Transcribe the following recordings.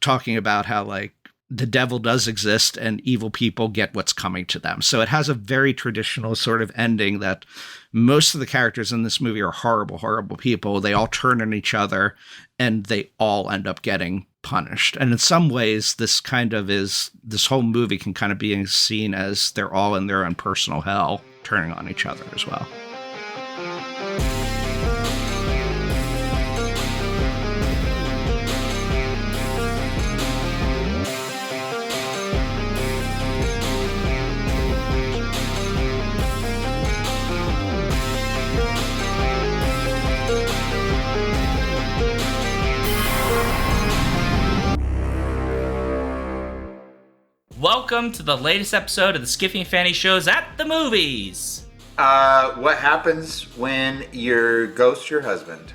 talking about how like the devil does exist and evil people get what's coming to them. So it has a very traditional sort of ending that most of the characters in this movie are horrible, horrible people. They all turn on each other and they all end up getting punished. And in some ways, this whole movie can kind of be seen as they're all in their own personal hell, turning on each other as well. Welcome to the latest episode of the Skiffy and Fanny Shows at the Movies. What happens when you ghost your husband?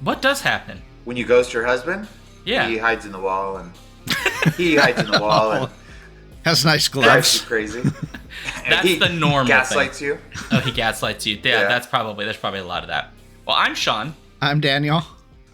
What does happen? When you ghost your husband? Yeah. He hides in the wall and... and has nice gloves. Drives you crazy. That's the normal gaslights thing. you. Oh, he gaslights you. Yeah, there's probably a lot of that. Well, I'm Sean. I'm Daniel.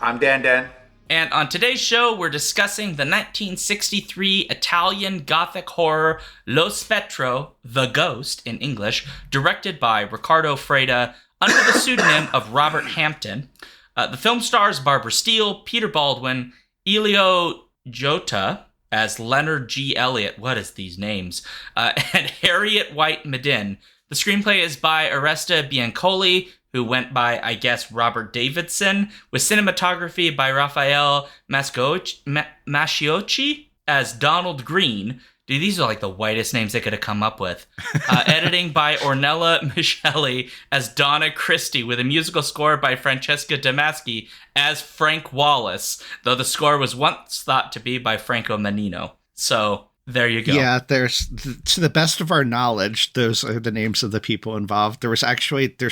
I'm Dan. And on today's show, we're discussing the 1963 Italian Gothic horror Lo Spettro, The Ghost in English, directed by Riccardo Freda under the pseudonym of Robert Hampton. The film stars Barbara Steele, Peter Baldwin, Elio Jota as Leonard G. Elliott, what is these names, and Harriet White Medin. The screenplay is by Aresta Biancoli, who went by, I guess, Robert Davidson, with cinematography by Raphael Masciocchi as Donald Green. Dude, these are like the whitest names they could have come up with. Editing by Ornella Micheli as Donna Christie, with a musical score by Francesca Damaschi as Frank Wallace, though the score was once thought to be by Franco Manino. So... there you go. Yeah, to the best of our knowledge, those are the names of the people involved. There's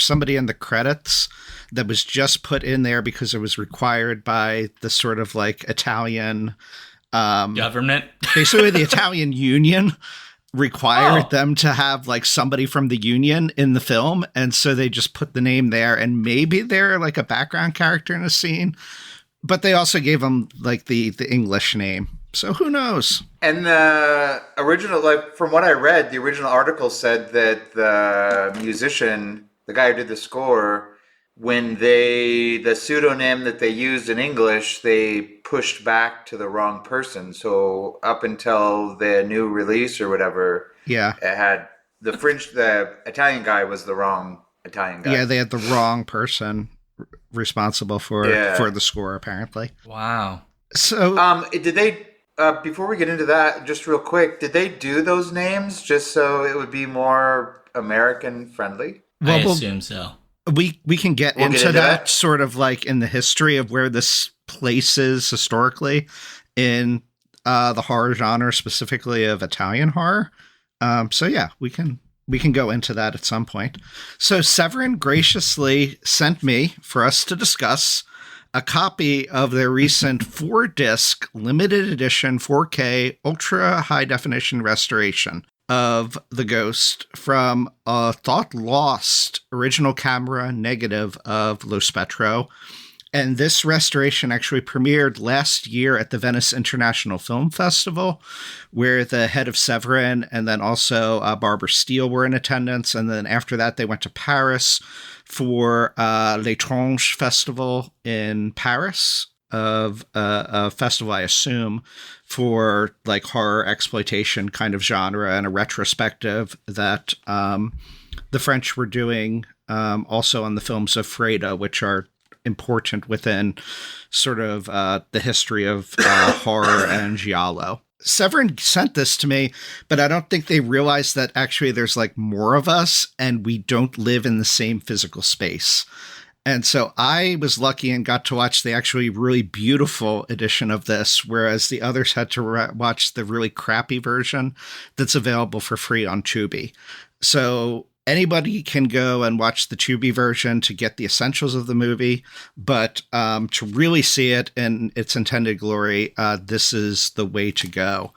somebody in the credits that was just put in there because it was required by the sort of like Italian government. Basically, the Italian union required them to have like somebody from the union in the film. And so they just put the name there, and maybe they're like a background character in a scene, but they also gave them like the English name. So who knows? And the original, like from what I read, the original article said that the musician, the guy who did the score, when the pseudonym that they used in English, they pushed back to the wrong person. So up until the new release or whatever, it had the Italian guy was the wrong Italian guy. Yeah, they had the wrong person responsible for the score, apparently. Wow. So, did they? Before we get into that, just real quick, did they do those names just so it would be more American friendly? I assume so. We can get into that sort of like in the history of where this place is historically in the horror genre, specifically of Italian horror. So yeah, we can go into that at some point. So Severin graciously sent me for us to discuss a copy of their recent 4-disc limited edition 4K ultra high definition restoration of The Ghost from a thought lost original camera negative of Lo Spettro. And this restoration actually premiered last year at the Venice International Film Festival, where the head of Severin and then also Barbara Steele were in attendance. And then after that, they went to Paris for L'Étrange Festival in Paris, of a festival, I assume, for like horror exploitation kind of genre, and a retrospective that the French were doing also on the films of Freda, which are important within sort of the history of horror and giallo. Severin sent this to me, but I don't think they realized that actually there's like more of us and we don't live in the same physical space. And so I was lucky and got to watch the actually really beautiful edition of this, whereas the others had to watch the really crappy version that's available for free on Tubi. So anybody can go and watch the Tubi version to get the essentials of the movie, but to really see it in its intended glory, this is the way to go.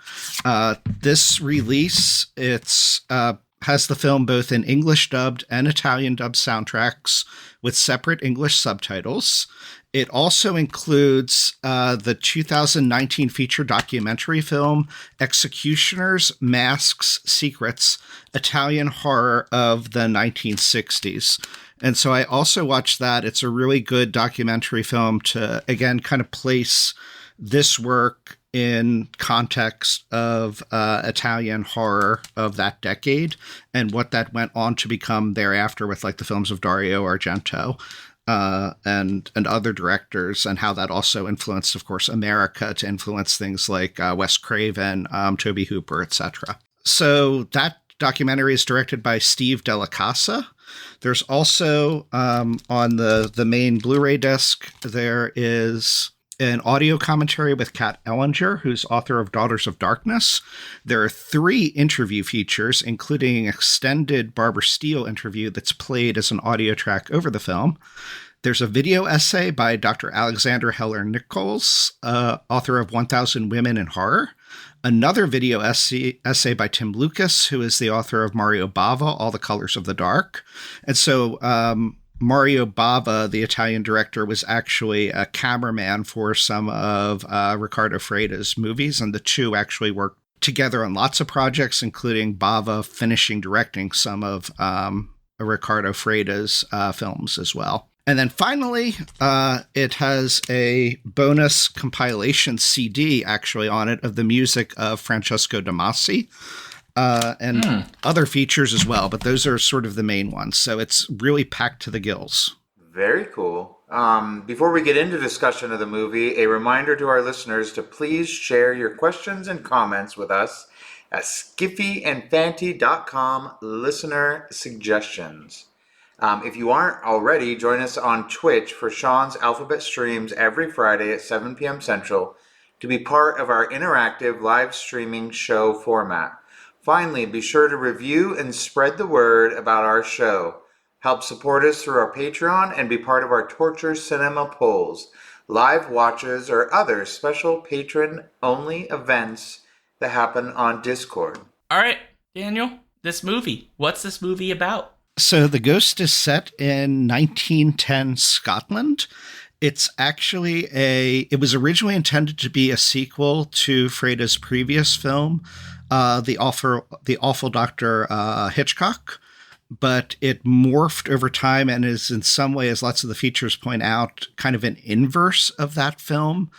This release, has the film both in English dubbed and Italian dubbed soundtracks with separate English subtitles. It also includes the 2019 feature documentary film Executioners, Masks, Secrets, Italian Horror of the 1960s. And so I also watched that. It's a really good documentary film to, again, kind of place this work in context of Italian horror of that decade and what that went on to become thereafter with like the films of Dario Argento and other directors, and how that also influenced, of course, America to influence things like Wes Craven, Tobe Hooper, etc. So that documentary is directed by Steve Della Casa. There's also on the main Blu-ray disc, there is an audio commentary with Kat Ellinger, who's author of Daughters of Darkness. There are 3 interview features, including an extended Barbara Steele interview that's played as an audio track over the film. There's a video essay by Dr. Alexander Heller-Nichols, author of 1,000 Women in Horror. Another video essay by Tim Lucas, who is the author of Mario Bava, All the Colors of the Dark. And so Mario Bava, the Italian director, was actually a cameraman for some of Riccardo Freda's movies, and the two actually worked together on lots of projects, including Bava finishing directing some of Riccardo Freda's films as well. And then finally, it has a bonus compilation CD actually on it of the music of Francesco Damasi. And other features as well, but those are sort of the main ones. So it's really packed to the gills. Very cool. Before we get into discussion of the movie, a reminder to our listeners to please share your questions and comments with us at skiffyandfanty.com listener suggestions. If you aren't already, join us on Twitch for Sean's Alphabet streams every Friday at 7 p.m. Central to be part of our interactive live streaming show format. Finally, be sure to review and spread the word about our show. Help support us through our Patreon and be part of our Torture Cinema polls, live watches, or other special patron-only events that happen on Discord. All right, Daniel, this movie. What's this movie about? So The Ghost is set in 1910 Scotland. It's actually it was originally intended to be a sequel to Freda's previous film, The Awful Dr. Hitchcock, but it morphed over time and is in some way, as lots of the features point out, kind of an inverse of that film,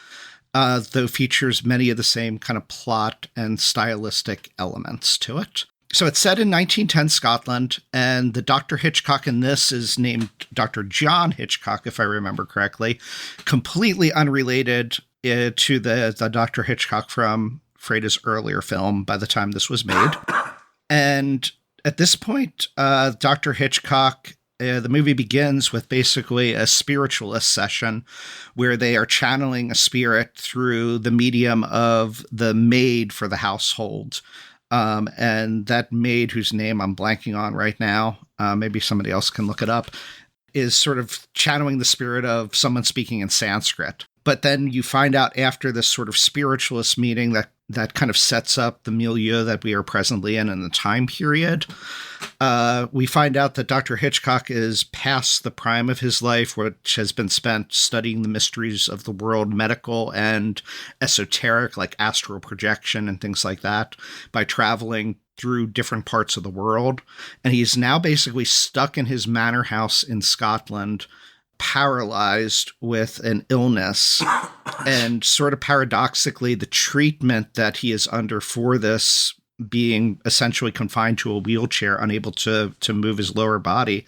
though features many of the same kind of plot and stylistic elements to it. So it's set in 1910 Scotland, and the Dr. Hitchcock in this is named Dr. John Hitchcock, if I remember correctly, completely unrelated to the Dr. Hitchcock from Freda's earlier film by the time this was made. And at this point, Dr. Hitchcock, the movie begins with basically a spiritualist session where they are channeling a spirit through the medium of the maid for the household. And that maid, whose name I'm blanking on right now, maybe somebody else can look it up, is sort of channeling the spirit of someone speaking in Sanskrit. But then you find out after this sort of spiritualist meeting that kind of sets up the milieu that we are presently in the time period. We find out that Dr. Hitchcock is past the prime of his life, which has been spent studying the mysteries of the world, medical and esoteric, like astral projection and things like that, by traveling through different parts of the world. And he's now basically stuck in his manor house in Scotland, paralyzed with an illness. And sort of paradoxically, the treatment that he is under for this, being essentially confined to a wheelchair, unable to move his lower body,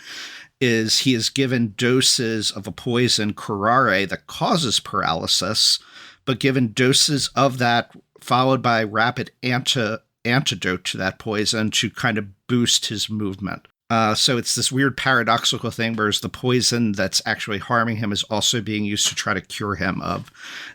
is he is given doses of a poison, curare, that causes paralysis, but given doses of that followed by rapid antidote to that poison to kind of boost his movement. So it's this weird paradoxical thing, whereas the poison that's actually harming him is also being used to try to cure him of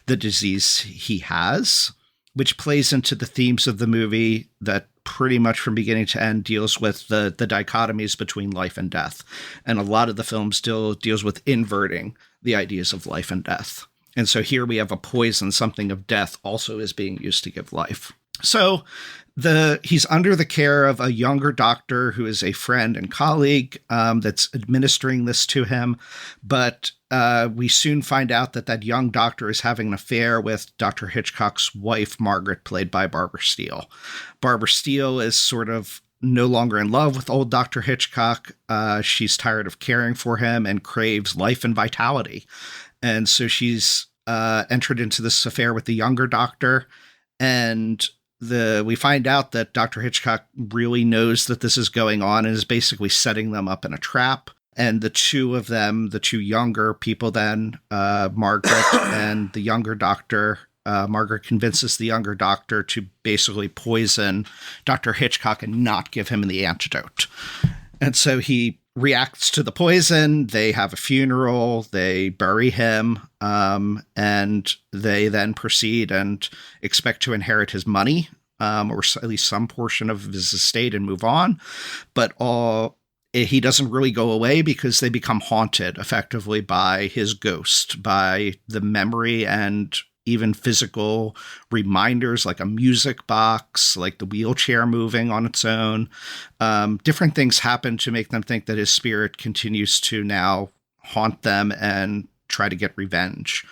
the disease he has, which plays into the themes of the movie that pretty much from beginning to end deals with the dichotomies between life and death. And a lot of the film still deals with inverting the ideas of life and death. And so here we have a poison, something of death, also is being used to give life. So he's under the care of a younger doctor who is a friend and colleague that's administering this to him. But we soon find out that that young doctor is having an affair with Dr. Hitchcock's wife, Margaret, played by Barbara Steele. Barbara Steele is sort of no longer in love with old Dr. Hitchcock. She's tired of caring for him and craves life and vitality. And so she's entered into this affair with the younger doctor. And we find out that Dr. Hitchcock really knows that this is going on and is basically setting them up in a trap. And the two of them, the two younger people then, Margaret and the younger doctor, Margaret convinces the younger doctor to basically poison Dr. Hitchcock and not give him the antidote. And so he reacts to the poison. They have a funeral. They bury him. And they then proceed and expect to inherit his money, or at least some portion of his estate, and move on. But he doesn't really go away because they become haunted effectively by his ghost, by the memory and even physical reminders, like a music box, like the wheelchair moving on its own. Different things happen to make them think that his spirit continues to now haunt them and try to get revenge.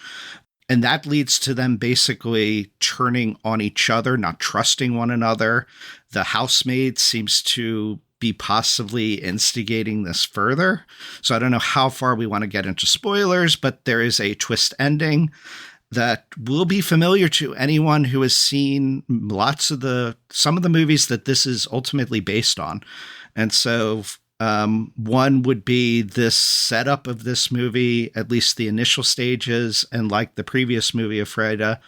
And that leads to them basically turning on each other, not trusting one another. The housemaid seems to be possibly instigating this further. So I don't know how far we want to get into spoilers, but there is a twist ending that will be familiar to anyone who has seen some of the movies that this is ultimately based on. And so one would be this setup of this movie, at least the initial stages, and like the previous movie of Freda,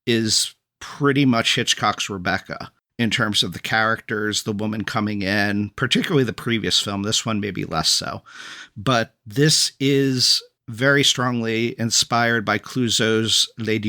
is pretty much Hitchcock's Rebecca in terms of the characters, the woman coming in, particularly the previous film. This one maybe less so. But this is very strongly inspired by Clouzot's Les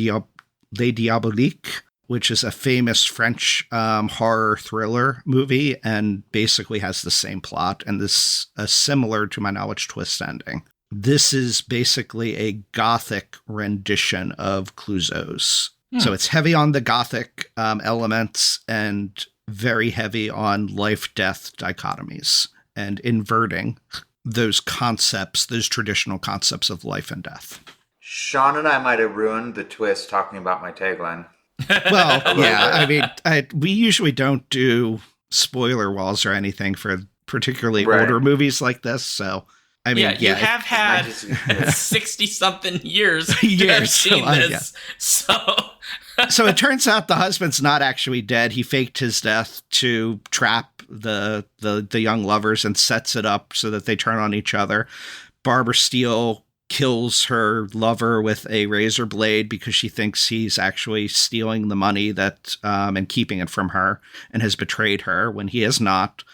Diaboliques, which is a famous French horror thriller movie, and basically has the same plot and this similar, to my knowledge, twist ending. This is basically a Gothic rendition of Clouzot's. So it's heavy on the Gothic elements and very heavy on life-death dichotomies and inverting those concepts, those traditional concepts of life and death. Sean and I might have ruined the twist talking about my tagline. Well, yeah, I mean, we usually don't do spoiler walls or anything for particularly older movies like this. So, I mean, you have had 60-something years to have seen this. So it turns out the husband's not actually dead. He faked his death to trap the young lovers and sets it up so that they turn on each other. Barbara Steele kills her lover with a razor blade because she thinks he's actually stealing the money that and keeping it from her and has betrayed her when he is not.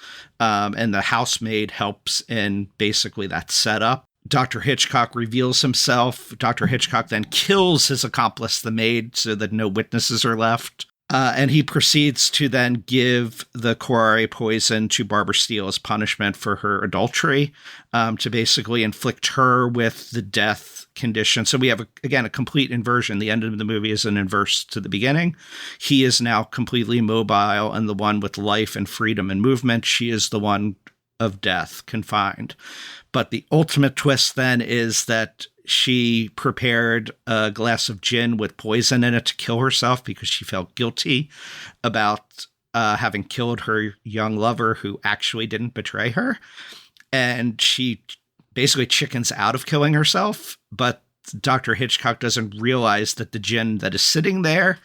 And the housemaid helps in basically that setup. Dr. Hitchcock reveals himself. Dr. Hitchcock then kills his accomplice, the maid, so that no witnesses are left. And he proceeds to then give the curare poison to Barbara Steele as punishment for her adultery, to basically inflict her with the death condition. So we have, again, a complete inversion. The end of the movie is an inverse to the beginning. He is now completely mobile and the one with life and freedom and movement. She is the one of death, confined. But the ultimate twist then is that she prepared a glass of gin with poison in it to kill herself because she felt guilty about having killed her young lover who actually didn't betray her. And she basically chickens out of killing herself. But Dr. Hitchcock doesn't realize that the gin that is sitting there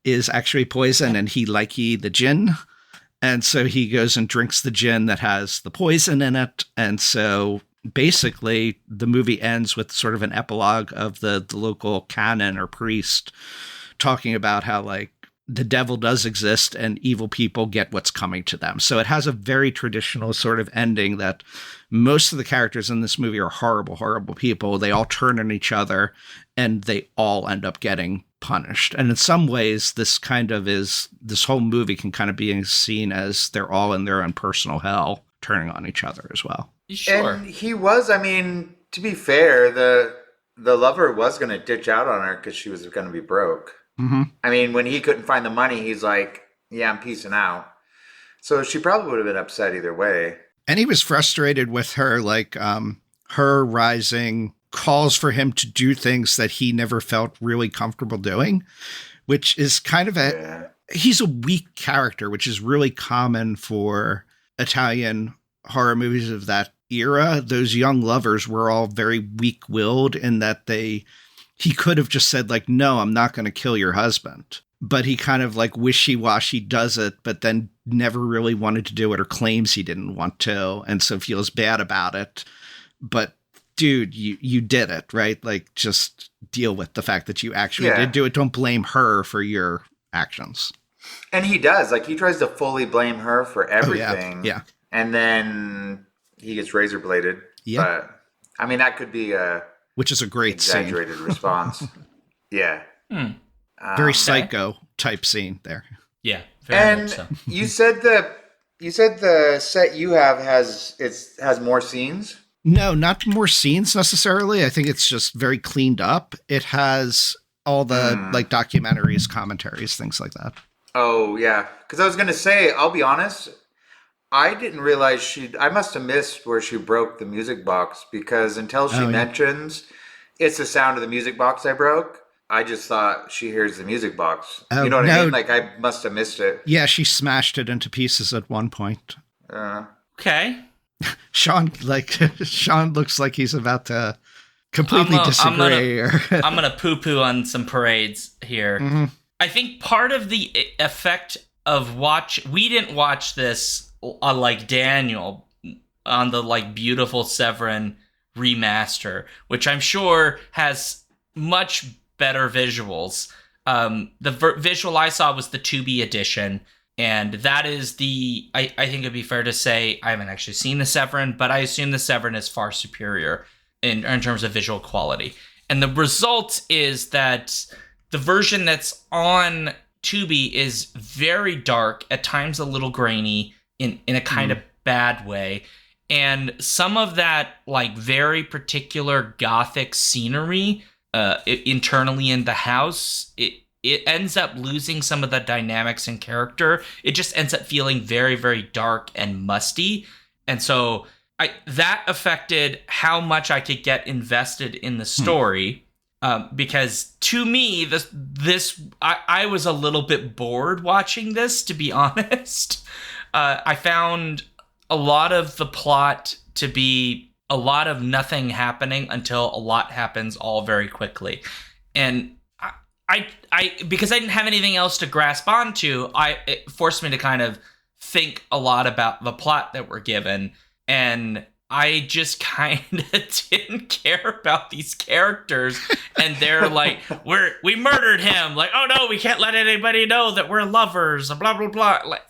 is actually poison, and he likey the gin. And so he goes and drinks the gin that has the poison in it. And so basically the movie ends with sort of an epilogue of the local canon or priest talking about how, like, the devil does exist and evil people get what's coming to them. So it has a very traditional sort of ending that most of the characters in this movie are horrible, horrible people. They all turn on each other and they all end up getting punished. And in some ways, this whole movie can kind of be seen as they're all in their own personal hell, turning on each other as well. Sure. And he was, I mean, to be fair, the lover was going to ditch out on her because she was going to be broke. Mm-hmm. I mean, when he couldn't find the money, he's like, yeah, I'm peacing out. So she probably would have been upset either way. And he was frustrated with her, like her rising calls for him to do things that he never felt really comfortable doing, which is kind of he's a weak character, which is really common for Italian horror movies of that era. Those young lovers were all very weak-willed in that he could have just said, like, no, I'm not going to kill your husband. But he kind of like wishy-washy does it, but then never really wanted to do it or claims he didn't want to, and so feels bad about it. But dude, you did it, right? Like, just deal with the fact that you actually did do it. Don't blame her for your actions. And he does. Like, he tries to fully blame her for everything. Oh, yeah. And then he gets razor bladed. Yeah. But, I mean, that could be which is a great exaggerated response. Yeah. Very psycho type scene there. Yeah. Very much so. you said the set you have has more scenes? No, not more scenes necessarily. I think it's just very cleaned up. It has all the like documentaries, commentaries, things like that. Oh, yeah. Because I was going to say, I'll be honest, I didn't realize I must have missed where she broke the music box, because until she mentions it's the sound of the music box I broke, I just thought she hears the music box. You know what I mean? Like, I must have missed it. Yeah, she smashed it into pieces at one point. Okay. Sean looks like he's about to completely disagree. I'm gonna poo-poo on some parades here. Mm-hmm. I think part of the effect of we didn't watch this like Daniel on the like beautiful Severin remaster, which I'm sure has much better visuals. The visual I saw was the Tubi edition. And that is I think it'd be fair to say, I haven't actually seen the Severin, but I assume the Severin is far superior in terms of visual quality. And the result is that the version that's on Tubi is very dark, at times a little grainy, in a kind of bad way. And some of that like very particular gothic scenery internally in the house, it ends up losing some of the dynamics and character. It just ends up feeling very, very dark and musty. And so that affected how much I could get invested in the story. Because to me, I was a little bit bored watching this, to be honest. I found a lot of the plot to be a lot of nothing happening until a lot happens all very quickly. And I because I didn't have anything else to grasp onto, it forced me to kind of think a lot about the plot that we're given, and I just kind of didn't care about these characters, and they're like, we murdered him, like, oh no, we can't let anybody know that we're lovers, blah blah blah. Like,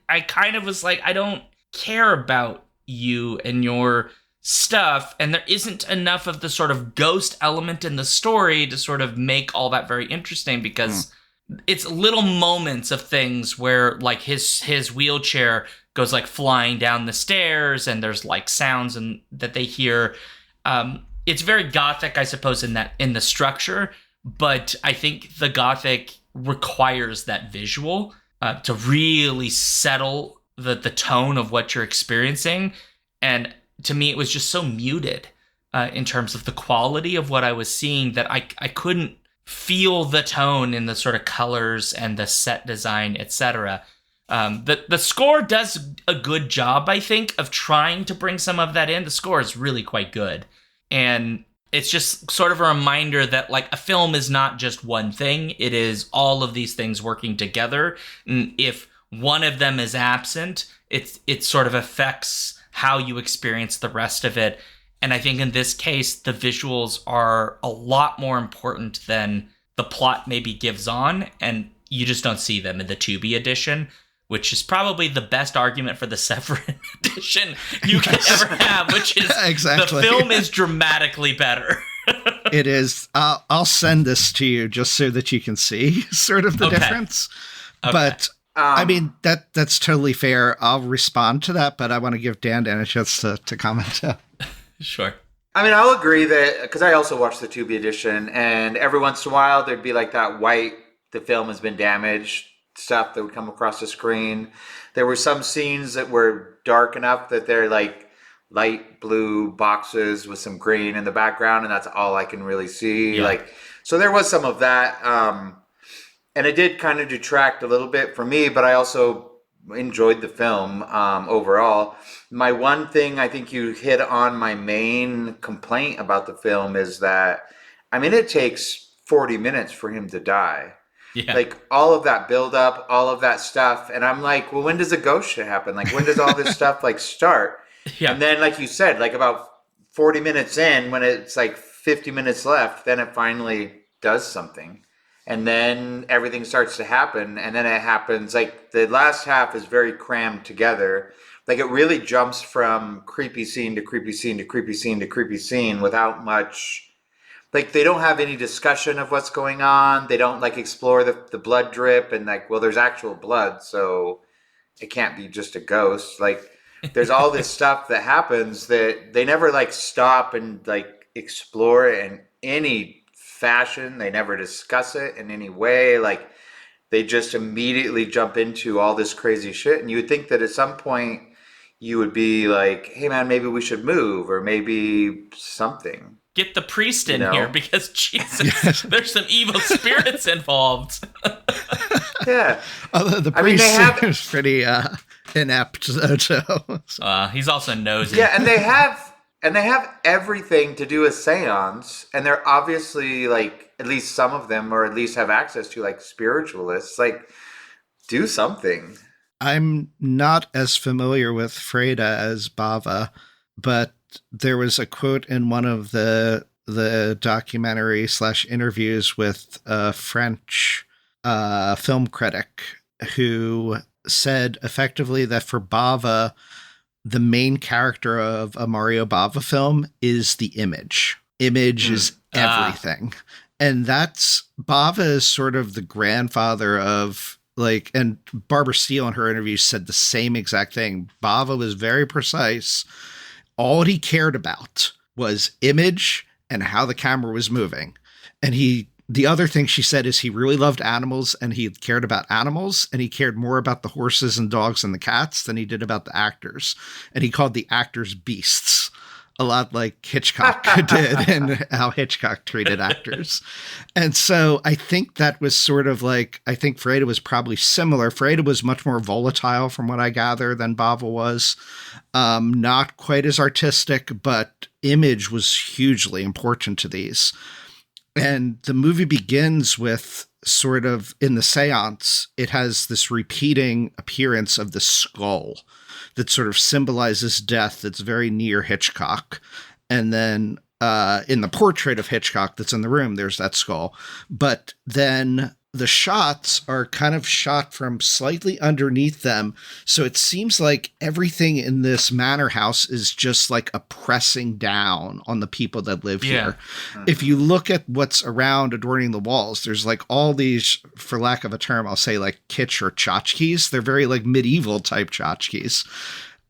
I kind of was like, I don't care about you and your stuff, and there isn't enough of the sort of ghost element in the story to sort of make all that very interesting, because it's little moments of things where like his wheelchair goes like flying down the stairs, and there's like sounds that they hear. It's very gothic, I suppose, in the structure, but I think the gothic requires that visual to really settle the tone of what you're experiencing. And to me, it was just so muted in terms of the quality of what I was seeing that I couldn't feel the tone in the sort of colors and the set design, etc. The score does a good job, I think, of trying to bring some of that in. The score is really quite good. And it's just sort of a reminder that like a film is not just one thing. It is all of these things working together. And if one of them is absent, it sort of affects how you experience the rest of it. And I think in this case, the visuals are a lot more important than the plot maybe gives on, and you just don't see them in the Tubi edition, which is probably the best argument for the Severin edition you can ever have, which is exactly. The film is dramatically better. It is. I'll send this to you just so that you can see sort of the difference. Okay. But I mean, that's totally fair. I'll respond to that, but I want to give Dan a chance to comment too. Sure. I mean, I'll agree that, because I also watched the Tubi edition, and every once in a while there'd be like that white, the film has been damaged stuff that would come across the screen. There were some scenes that were dark enough that they're like light blue boxes with some green in the background, and that's all I can really see. Yeah. Like, so there was some of that, and it did kind of detract a little bit for me, but I also enjoyed the film overall. My one thing, I think you hit on my main complaint about the film is that, I mean, it takes 40 minutes for him to die. Yeah. Like all of that build up, all of that stuff. And I'm like, well, when does the ghost shit happen? Like, when does all this stuff like start? Yeah. And then, like you said, like about 40 minutes in, when it's like 50 minutes left, then it finally does something. And then everything starts to happen. And then it happens, like the last half is very crammed together. Like it really jumps from creepy scene to creepy scene to creepy scene to creepy scene without much, like they don't have any discussion of what's going on. They don't like explore the blood drip and like, well, there's actual blood, so it can't be just a ghost. Like there's all this stuff that happens that they never like stop and like explore it in any fashion. They never discuss it in any way. Like they just immediately jump into all this crazy shit. And you would think that at some point you would be like, hey man, maybe we should move, or maybe something. Get the priest in You know? here because Jesus, there's some evil spirits involved. Yeah. Although the I mean, priest they have- is pretty inept, though, too. He's also nosy. Yeah, and they have everything to do a seance, and they're obviously like, at least some of them, or at least have access to like spiritualists. Like, do something. I'm not as familiar with Freda as Bava, but there was a quote in one of the documentary / interviews with a French film critic who said effectively that for Bava, the main character of a Mario Bava film is the image. Image is everything. And Bava is sort of the grandfather of like, and Barbara Steele in her interview said the same exact thing. Bava was very precise. All he cared about was image and how the camera was moving. And the other thing she said is he really loved animals, and he cared about animals, and he cared more about the horses and dogs and the cats than he did about the actors. And he called the actors beasts, a lot like Hitchcock did and how Hitchcock treated actors. And so I think that was sort of like, I think Freda was probably similar. Freda was much more volatile from what I gather than Bava was. Not quite as artistic, but image was hugely important to these. And the movie begins with sort of, in the seance, it has this repeating appearance of the skull that sort of symbolizes death that's very near Hitchcock. And then in the portrait of Hitchcock that's in the room, there's that skull. But then the shots are kind of shot from slightly underneath them. So it seems like everything in this manor house is just like a pressing down on the people that live here. If you look at what's around adorning the walls, there's like all these, for lack of a term, I'll say like kitsch or tchotchkes. They're very like medieval type tchotchkes.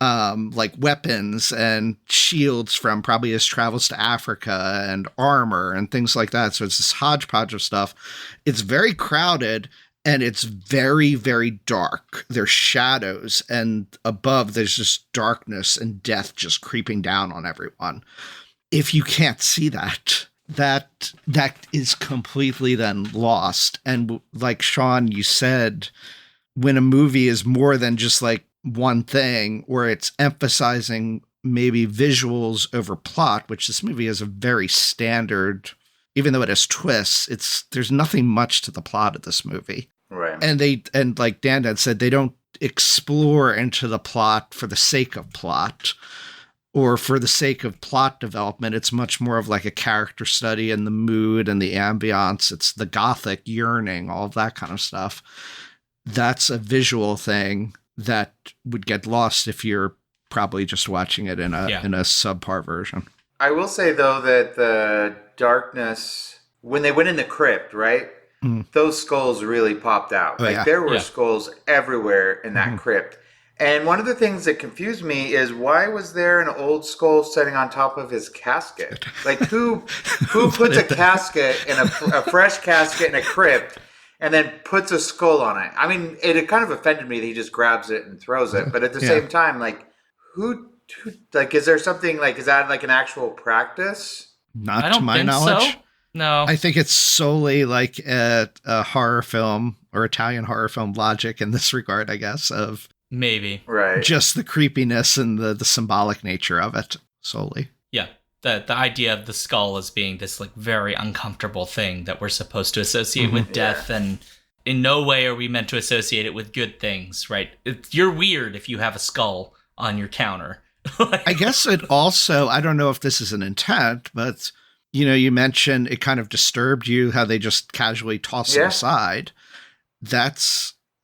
Like weapons and shields from probably his travels to Africa and armor and things like that. So it's this hodgepodge of stuff. It's very crowded and it's very, very dark. There's shadows, and above there's just darkness and death just creeping down on everyone. If you can't see that is completely then lost. And like Sean, you said, when a movie is more than just like one thing, or it's emphasizing maybe visuals over plot, which this movie is a very standard, even though it has twists, there's nothing much to the plot of this movie. Right. And like Dan had said, they don't explore into the plot for the sake of plot or for the sake of plot development. It's much more of like a character study and the mood and the ambiance. It's the gothic yearning, all of that kind of stuff. That's a visual thing that would get lost if you're probably just watching it in a subpar version. I will say though that the darkness, when they went in the crypt, right? Those skulls really popped out. There were skulls everywhere in that crypt. And one of the things that confused me is, why was there an old skull sitting on top of his casket? Like who puts a casket in a fresh casket in a crypt and then puts a skull on it. I mean, it kind of offended me that he just grabs it and throws it. But at the same time, like, who, like, is there something, like, is that like an actual practice? Not to my knowledge. So. No. I think it's solely like a horror film or Italian horror film logic in this regard, I guess, of maybe just the creepiness and the symbolic nature of it solely. Yeah. The idea of the skull as being this like very uncomfortable thing that we're supposed to associate with death, and in no way are we meant to associate it with good things, right? You're weird if you have a skull on your counter. I guess it also, I don't know if this is an intent, but you know, you mentioned it kind of disturbed you how they just casually toss it aside.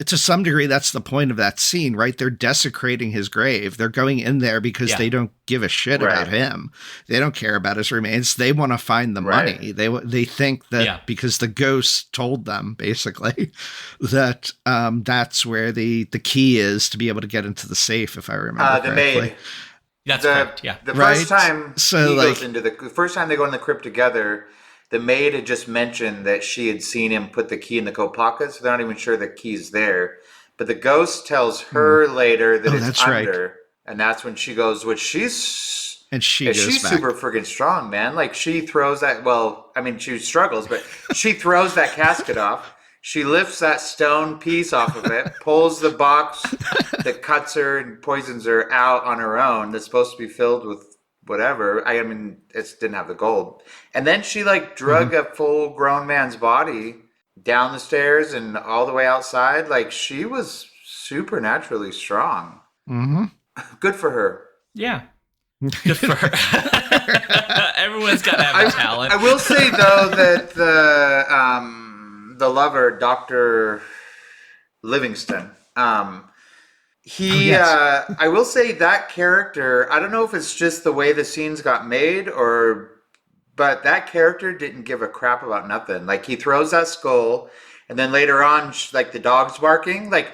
To some degree, that's the point of that scene, right? They're desecrating his grave. They're going in there because they don't give a shit about him. They don't care about his remains. They want to find the money. They think that because the ghost told them, basically, that that's where the key is to be able to get into the safe, if I remember correctly. Maid. That's correct. Yeah. The first time the first time they go in the crypt together, the maid had just mentioned that she had seen him put the key in the coat pocket, so they're not even sure the key's there. But the ghost tells her later that it's under, and that's when she goes, she's super freaking strong, man. Like, she throws that. Well, I mean, she struggles, but she throws that casket off. She lifts that stone piece off of it, pulls the box that cuts her and poisons her out on her own. That's supposed to be filled with whatever. I mean, it didn't have the gold. And then she like drug a full grown man's body down the stairs and all the way outside. Like, she was supernaturally strong. Mm-hmm. Good for her. Yeah. Good for her. Everyone's got to have a talent. I will say, though, that the lover, Dr. Livingston, I will say that character, I don't know if it's just the way the scenes got made but that character didn't give a crap about nothing. Like, he throws that skull, and then later on, like, the dog's barking. Like,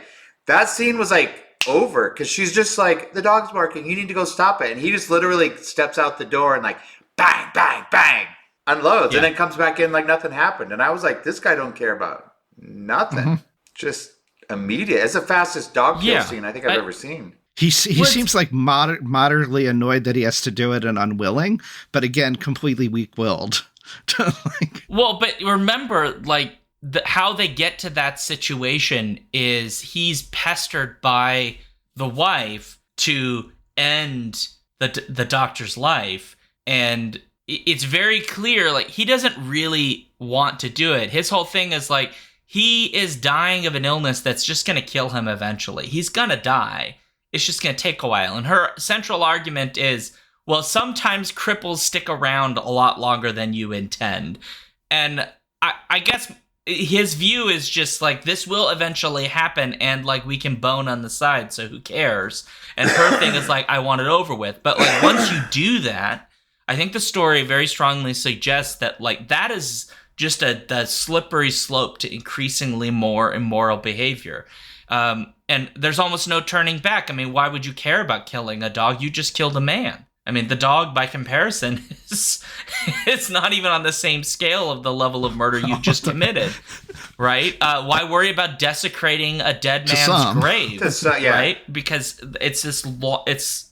that scene was, like, over, because she's just like, the dog's barking, you need to go stop it. And he just literally steps out the door and, like, bang, bang, bang, unloads, and then comes back in like nothing happened. And I was like, this guy don't care about nothing. Just immediate. It's the fastest dog kill scene I think I've ever seen. He seems like moderately annoyed that he has to do it and unwilling, but again, completely weak-willed. Well, but remember, like, how they get to that situation is he's pestered by the wife to end the doctor's life, and it's very clear, like, he doesn't really want to do it. His whole thing is, like, he is dying of an illness that's just going to kill him eventually. He's going to die. It's just going to take a while. And her central argument is, well, sometimes cripples stick around a lot longer than you intend. And I guess his view is just, like, this will eventually happen, and, like, we can bone on the side, so who cares? And her thing is, like, I want it over with. But, like, once you do that, I think the story very strongly suggests that, like, that is just the slippery slope to increasingly more immoral behavior. And there's almost no turning back. I mean, why would you care about killing a dog? You just killed a man. I mean, the dog, by comparison, it's not even on the same scale of the level of murder you just committed, right? Why worry about desecrating a dead man's grave, right? Because it's it's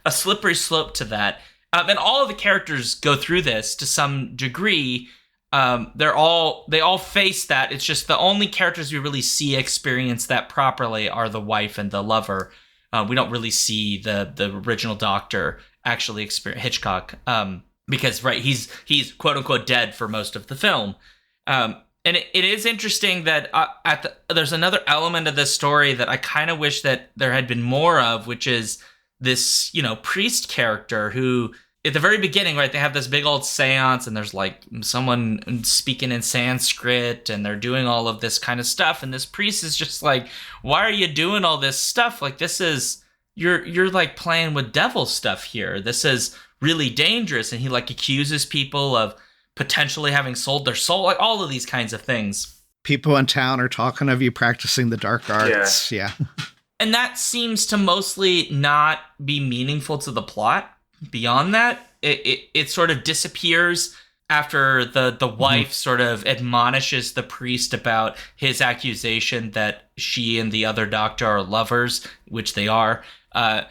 a slippery slope to that. And all of the characters go through this to some degree. They all face that. It's just the only characters we really see experience that properly are the wife and the lover. We don't really see the original doctor actually experience Hitchcock, because he's quote unquote dead for most of the film. And it is interesting that there's another element of this story that I kind of wish that there had been more of, which is this, priest character who, at the very beginning, right, they have this big old seance, and there's like someone speaking in Sanskrit, and they're doing all of this kind of stuff, and this priest is just like, why are you doing all this stuff? Like, this is, you're like playing with devil stuff here. This is really dangerous. And he like accuses people of potentially having sold their soul, like all of these kinds of things. People in town are talking of you practicing the dark arts. Yeah. And that seems to mostly not be meaningful to the plot. Beyond that, it sort of disappears after the wife sort of admonishes the priest about his accusation that she and the other doctor are lovers, which they are, that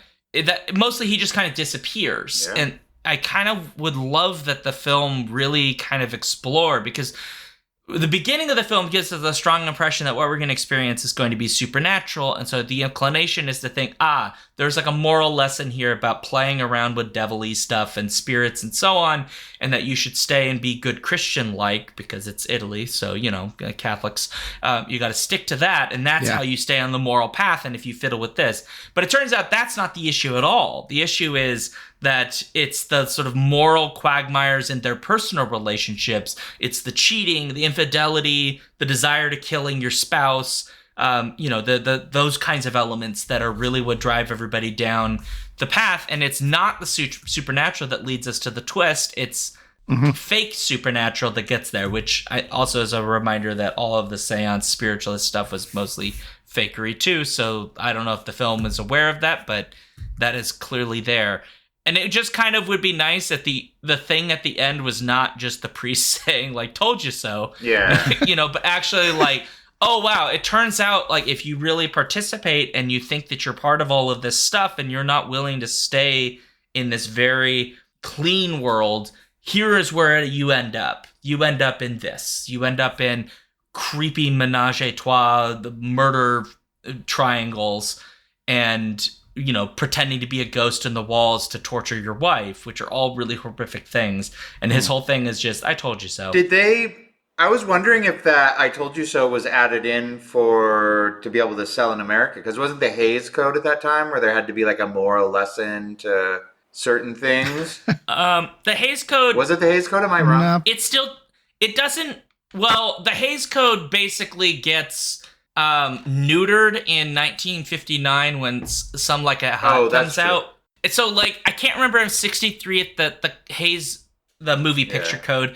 mostly he just kind of disappears. Yeah. And I kind of would love that the film really kind of explore, because the beginning of the film gives us a strong impression that what we're going to experience is going to be supernatural. And so the inclination is to think, there's like a moral lesson here about playing around with devilly stuff and spirits and so on, and that you should stay and be good Christian-like because it's Italy. So, Catholics, you got to stick to that. And that's how you stay on the moral path. And if you fiddle with this, but it turns out that's not the issue at all. The issue is that it's the sort of moral quagmires in their personal relationships. It's the cheating, the infidelity, the desire to killing your spouse, those kinds of elements that are really what drive everybody down the path. And it's not the supernatural that leads us to the twist. It's fake supernatural that gets there, which also is a reminder that all of the seance spiritualist stuff was mostly fakery too. So I don't know if the film is aware of that, but that is clearly there. And it just kind of would be nice that the thing at the end was not just the priest saying, like, told you so. Yeah. But actually, like, oh, wow, it turns out, like, if you really participate and you think that you're part of all of this stuff and you're not willing to stay in this very clean world, here is where you end up. You end up in this. You end up in creepy menage a trois, the murder triangles, and pretending to be a ghost in the walls to torture your wife, which are all really horrific things. And his whole thing is just, I told you so. I was wondering if that I told you so was added in to be able to sell in America, because wasn't the Hays Code at that time where there had to be like a moral lesson to certain things? The Hays Code. Was it the Hays Code? Am I wrong? No. It doesn't, well, the Hays Code basically gets neutered in 1959 when some like a hot comes out. So like I can't remember if 63 at the Hays, the movie picture code,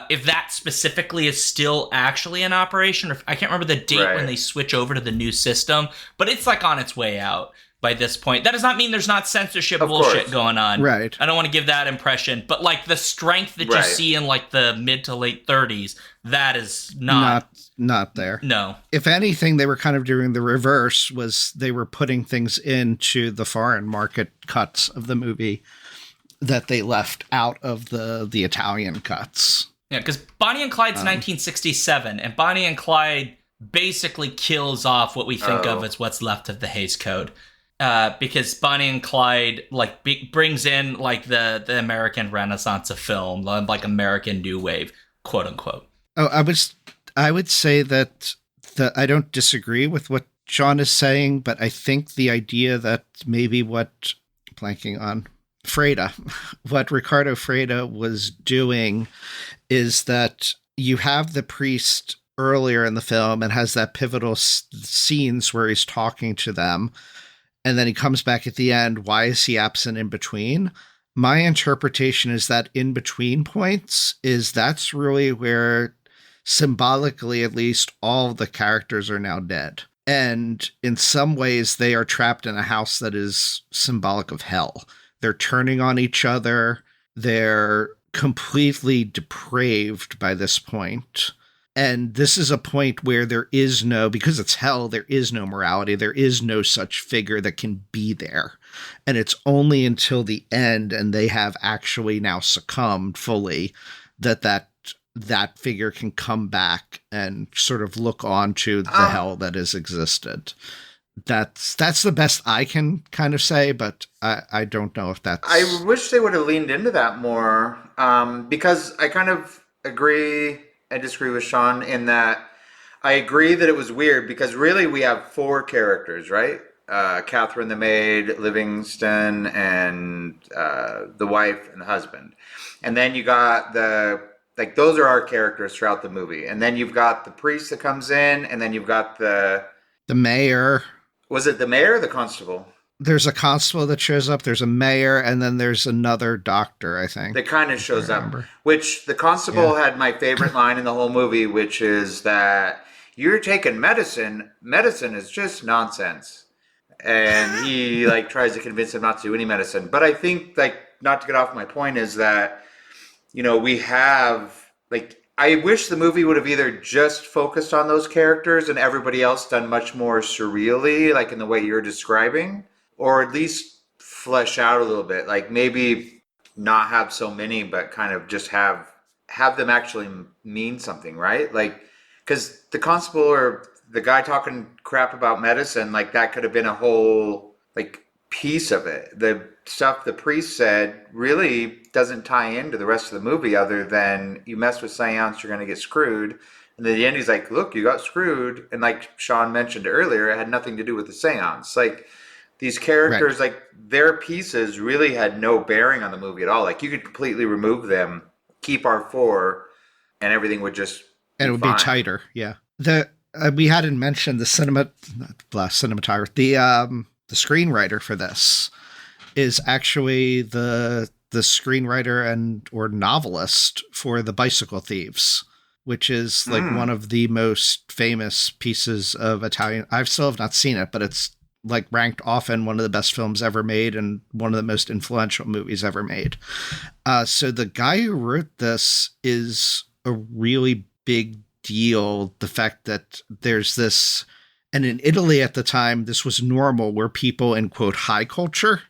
if that specifically is still actually in operation, or I can't remember the date when they switch over to the new system, but it's like on its way out by this point. That does not mean there's not censorship bullshit going on. Right. I don't want to give that impression, but like the strength that you see in like the mid to late 30s, that is not there. No. If anything, they were kind of doing the reverse, was they were putting things into the foreign market cuts of the movie that they left out of the Italian cuts. Yeah, because Bonnie and Clyde's 1967, and Bonnie and Clyde basically kills off what we think of as what's left of the Hays Code. Because Bonnie and Clyde brings in like the American Renaissance of film, like American New Wave, quote unquote. Oh, I would say that I don't disagree with what Sean is saying, but I think the idea that maybe what Freda, what Riccardo Freda was doing is that you have the priest earlier in the film and has that pivotal scenes where he's talking to them. And then he comes back at the end. Why is he absent in between? My interpretation is that in between points that's really where symbolically, at least, all the characters are now dead. And in some ways they are trapped in a house that is symbolic of hell. They're turning on each other. They're completely depraved by this point. And this is a point where there is because it's hell, there is no morality. There is no such figure that can be there. And it's only until the end, and they have actually now succumbed fully, that figure can come back and sort of look onto the hell that has existed. That's the best I can kind of say, but I don't know if that's... I wish they would have leaned into that more, because I kind of agree and disagree with Sean in that I agree that it was weird, because really we have four characters, right? Catherine the maid, Livingston, and the wife and the husband. And then you got those are our characters throughout the movie. And then you've got the priest that comes in, and then you've got the mayor. Was it the mayor or the constable? There's a constable that shows up. There's a mayor, and then there's another doctor, I think. That kind of shows up. Which the constable had my favorite line in the whole movie, which is that you're taking medicine. Medicine is just nonsense. And he tries to convince him not to do any medicine. But I think not to get off my point is that we have, like, I wish the movie would have either just focused on those characters and everybody else done much more surreally, like in the way you're describing, or at least flesh out a little bit. Like maybe not have so many, but kind of just have them actually mean something, right? Like, because the constable or the guy talking crap about medicine, like that could have been a whole like piece of it. The stuff the priest said really doesn't tie into the rest of the movie other than you mess with seance, you're going to get screwed. And then at the end, he's like, look, you got screwed. And like Sean mentioned earlier, it had nothing to do with the seance. Like these characters, right, like their pieces really had no bearing on the movie at all. Like you could completely remove them, keep our four, and everything would just and it would fine. Be tighter. Yeah. We hadn't mentioned the cinematographer, the screenwriter for this is actually the screenwriter and or novelist for The Bicycle Thieves, which is like one of the most famous pieces of Italian. I still have not seen it, but it's like ranked often one of the best films ever made and one of the most influential movies ever made. So the guy who wrote this is a really big deal. The fact that there's this, and in Italy at the time, this was normal where people in quote high culture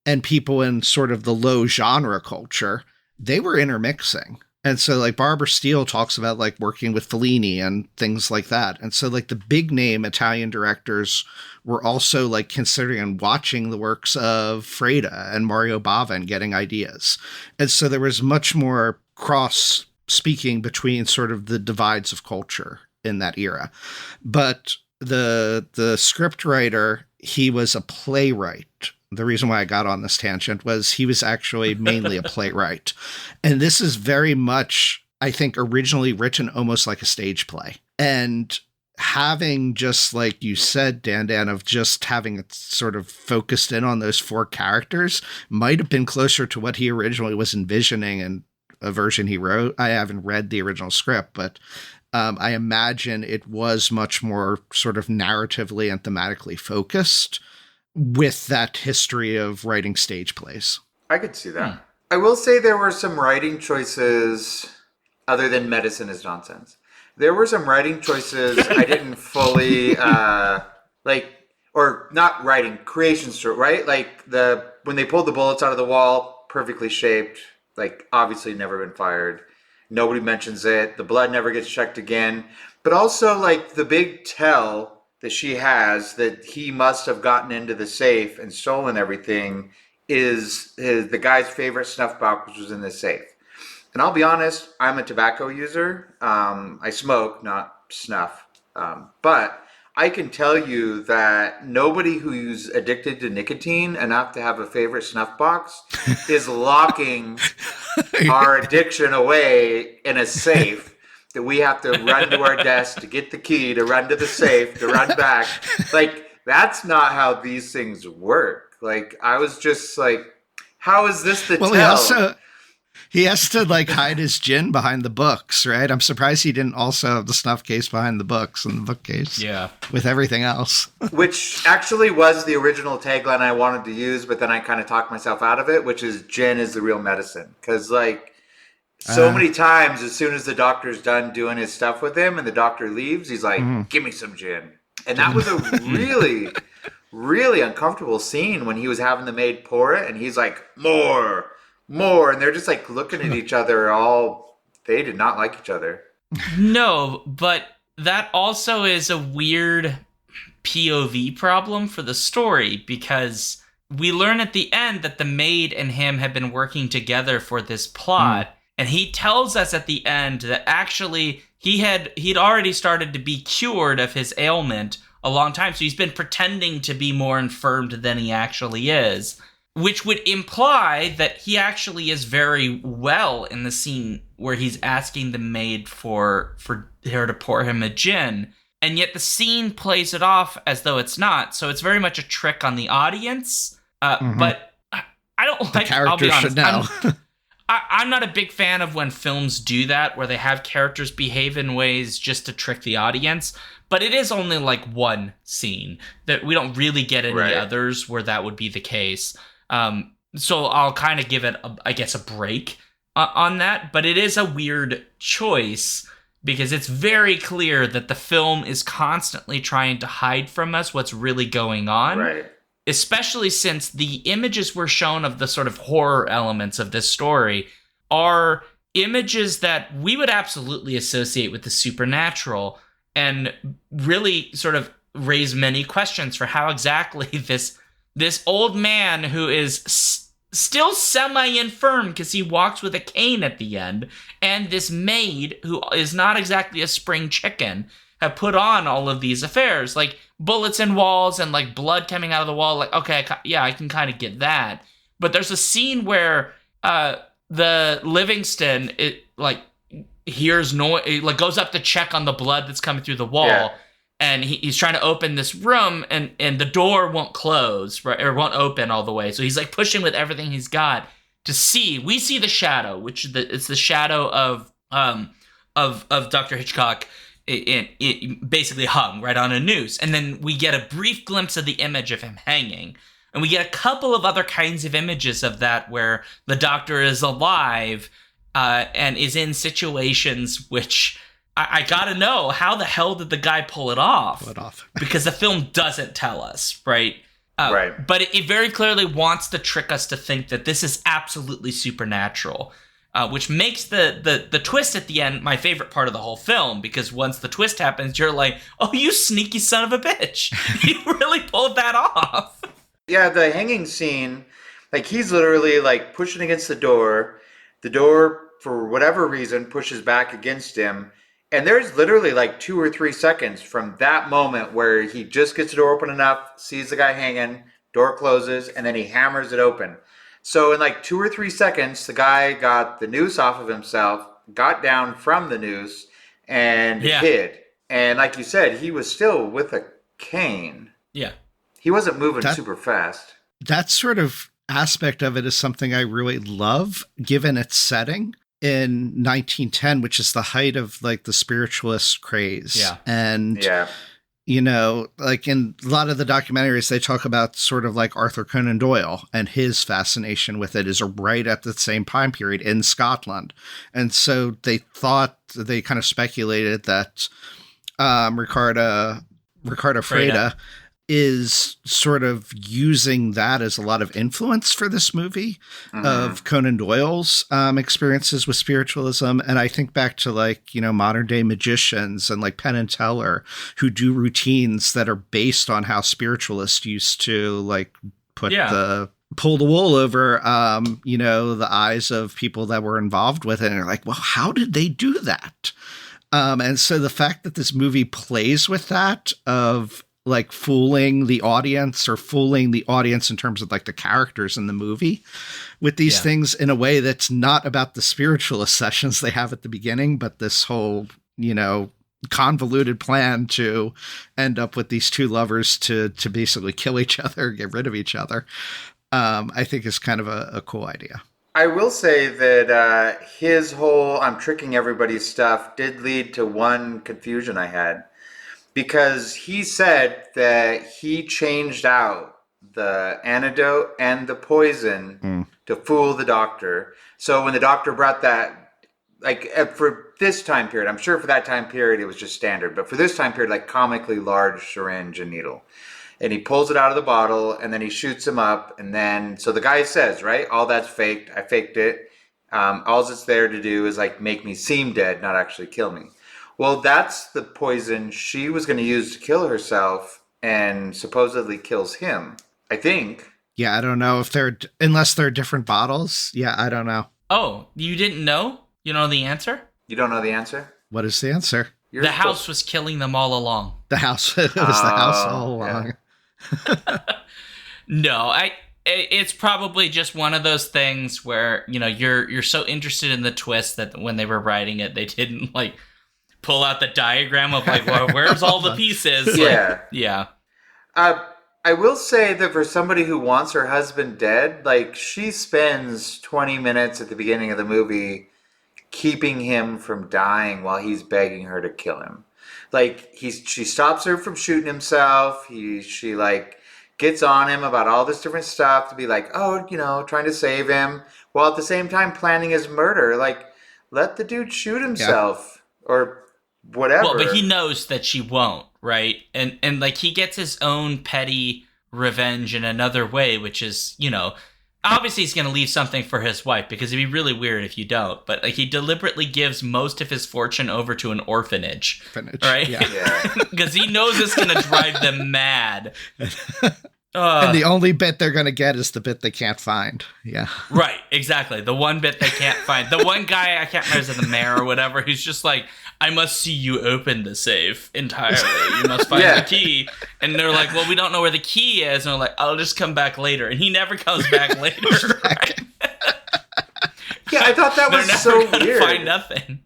and people in sort of the low genre culture, they were intermixing. And so like Barbara Steele talks about like working with Fellini and things like that. And so like the big name Italian directors were also like considering and watching the works of Freda and Mario Bava and getting ideas. And so there was much more cross speaking between sort of the divides of culture in that era. But the script writer, he was a playwright. The reason why I got on this tangent was he was actually mainly a playwright. And this is very much, I think, originally written almost like a stage play. And having just like you said, Dan, of just having it sort of focused in on those four characters might have been closer to what he originally was envisioning and a version he wrote. I haven't read the original script, but I imagine it was much more sort of narratively and thematically focused with that history of writing stage plays. I could see that. I will say there were some writing choices other than medicine is nonsense. There were some writing choices I didn't fully like, or not writing, creation story, right? Like when they pulled the bullets out of the wall, perfectly shaped, like obviously never been fired. Nobody mentions it. The blood never gets checked again. But also like the big tell that she has that he must have gotten into the safe and stolen everything is the guy's favorite snuff box, which was in the safe. And I'll be honest, I'm a tobacco user. I smoke, not snuff. But I can tell you that nobody who's addicted to nicotine enough to have a favorite snuff box is locking our addiction away in a safe that we have to run to our desk to get the key, to run to the safe, to run back. Like, that's not how these things work. Like, I was just like, how is this the tell? He has to like hide his gin behind the books, right? I'm surprised he didn't also have the snuff case behind the books and the bookcase. Yeah. With everything else. Which actually was the original tagline I wanted to use, but then I kind of talked myself out of it, which is gin is the real medicine. Because like, so many times, as soon as the doctor's done doing his stuff with him and the doctor leaves, he's like, give me some gin. And that was a really, really uncomfortable scene when he was having the maid pour it and he's like, more. And they're just like looking at each other they did not like each other. No, but that also is a weird POV problem for the story because we learn at the end that the maid and him have been working together for this plot. And he tells us at the end that actually he'd already started to be cured of his ailment a long time. So he's been pretending to be more infirmed than he actually is, which would imply that he actually is very well in the scene where he's asking the maid for her to pour him a gin. And yet the scene plays it off as though it's not. So it's very much a trick on the audience. But I don't like, I'll be honest. I'm not a big fan of when films do that, where they have characters behave in ways just to trick the audience. But it is only like one scene that we don't really get any others where that would be the case. So I'll kind of give it, a break. on that, but it is a weird choice because it's very clear that the film is constantly trying to hide from us what's really going on. Right. Especially since the images we're shown of the sort of horror elements of this story are images that we would absolutely associate with the supernatural and really sort of raise many questions for how exactly this old man who is still semi-infirm because he walks with a cane at the end, and this maid who is not exactly a spring chicken, have put on all of these affairs, like bullets in walls and like blood coming out of the wall. Like, okay, I can kind of get that. But there's a scene where the Livingston hears noise, like goes up to check on the blood that's coming through the wall, and he's trying to open this room, and the door won't close, right, or won't open all the way. So he's like pushing with everything he's got to see. We see the shadow, which it's the shadow of Dr. Hitchcock. It basically hung right on a noose. And then we get a brief glimpse of the image of him hanging. And we get a couple of other kinds of images of that where the doctor is alive and is in situations which I gotta know, how the hell did the guy pull it off? Because the film doesn't tell us, right? Right. But it very clearly wants to trick us to think that this is absolutely supernatural. Which makes the twist at the end my favorite part of the whole film, because once the twist happens, you're like, oh, you sneaky son of a bitch. You really pulled that off. Yeah, the hanging scene, like he's literally like pushing against the door. The door, for whatever reason, pushes back against him. And there's literally like 2 or 3 seconds from that moment where he just gets the door open enough, sees the guy hanging, door closes, and then he hammers it open. So in like 2 or 3 seconds, the guy got the noose off of himself, got down from the noose, and hid. And like you said, he was still with a cane. Yeah. He wasn't moving super fast. That sort of aspect of it is something I really love, given its setting in 1910, which is the height of like the spiritualist craze. Yeah. And you know, like in a lot of the documentaries, they talk about sort of like Arthur Conan Doyle, and his fascination with it is right at the same time period in Scotland. And so they kind of speculated that Riccardo Freda is sort of using that as a lot of influence for this movie of Conan Doyle's experiences with spiritualism. And I think back to like, you know, modern day magicians and like Penn and Teller, who do routines that are based on how spiritualists used to like pull the wool over, you know, the eyes of people that were involved with it. And you're like, well, how did they do that? And so the fact that this movie plays with that of like fooling the audience in terms of like the characters in the movie with these things in a way that's not about the spiritualist sessions they have at the beginning, but this whole, you know, convoluted plan to end up with these two lovers to basically kill each other, get rid of each other, I think is kind of a cool idea. I will say that his whole I'm tricking everybody stuff did lead to one confusion I had. Because he said that he changed out the antidote and the poison to fool the doctor. So when the doctor brought that, like for this time period, I'm sure for that time period it was just standard, but for this time period, like comically large syringe and needle. And he pulls it out of the bottle and then he shoots him up. And then, so the guy says, right, all that's faked. I faked it. All it's there to do is like make me seem dead, not actually kill me. Well, that's the poison she was going to use to kill herself and supposedly kills him, I think. Yeah, I don't know if unless they're different bottles. Yeah, I don't know. Oh, you didn't know? You know the answer? You don't know the answer? What is the answer? The house was killing them all along. The house. It was the house all along. Yeah. No, it's probably just one of those things where, you know, you're so interested in the twist that when they were writing it, they didn't like pull out the diagram of like, well, where's all the pieces? Yeah. I will say that for somebody who wants her husband dead, like she spends 20 minutes at the beginning of the movie keeping him from dying while he's begging her to kill him. Like she stops her from shooting himself. She like gets on him about all this different stuff to be like, oh, trying to save him, while at the same time planning his murder. Like, let the dude shoot himself or whatever. Well, but he knows that she won't, right? And like he gets his own petty revenge in another way, which is, obviously he's going to leave something for his wife, because it'd be really weird if you don't. But like he deliberately gives most of his fortune over to an orphanage. Right? Yeah. Because he knows it's going to drive them mad. And the only bit they're going to get is the bit they can't find. Yeah. Right, exactly. The one bit they can't find. The one guy, I can't remember, is it the mayor or whatever, who's just like, I must see you open the safe entirely. You must find the key. And they're like, well, we don't know where the key is. And they're like, I'll just come back later. And he never comes back later. Right? Yeah, I thought that was so weird. Find nothing.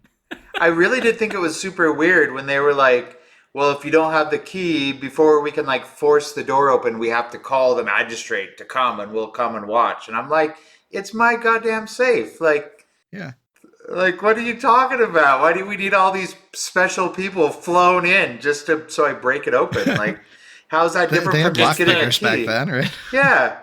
I really did think it was super weird when they were like, well, if you don't have the key, before we can like force the door open, we have to call the magistrate to come, and we'll come and watch. And I'm like, it's my goddamn safe. Like, yeah. Like, what are you talking about? Why do we need all these special people flown in just so I break it open? Like, how's that different they from had just getting a key? back then, right? Yeah.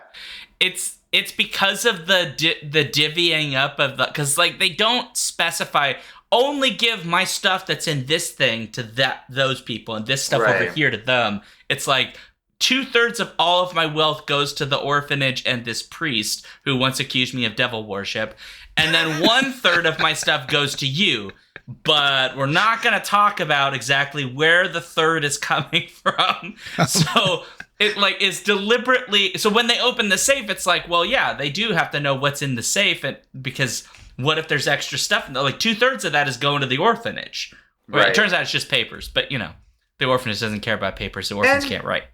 It's because of the divvying up of the, because like they don't specify, only give my stuff that's in this thing to those people and this stuff over here to them. It's like 2/3 of all of my wealth goes to the orphanage and this priest who once accused me of devil worship. And then 1/3 of my stuff goes to you. But we're not going to talk about exactly where the third is coming from. So it like is deliberately. So when they open the safe, it's like, well, yeah, they do have to know what's in the safe, because what if there's extra stuff? Like 2/3 of that is going to the orphanage. Right. It turns out it's just papers, but the orphanage doesn't care about papers. The orphans can't write.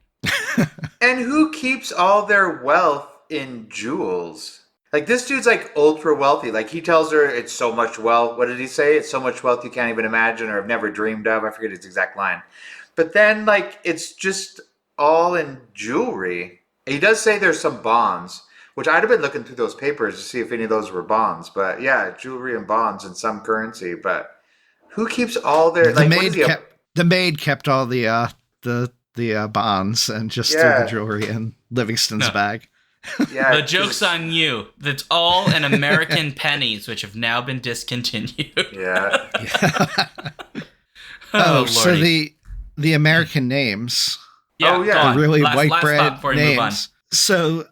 And who keeps all their wealth in jewels? Like, this dude's like ultra wealthy. Like, he tells her it's so much wealth. What did he say? It's so much wealth you can't even imagine or have never dreamed of. I forget his exact line. But then, like, it's just all in jewelry. He does say there's some bonds, which I'd have been looking through those papers to see if any of those were bonds. But yeah, jewelry and bonds and some currency. But who keeps all their like? The maid kept all the bonds and just threw the jewelry in Livingston's bag. Yeah, the joke's on you. That's all in American pennies, which have now been discontinued. Yeah. So the American names. Yeah, are really white bread names. So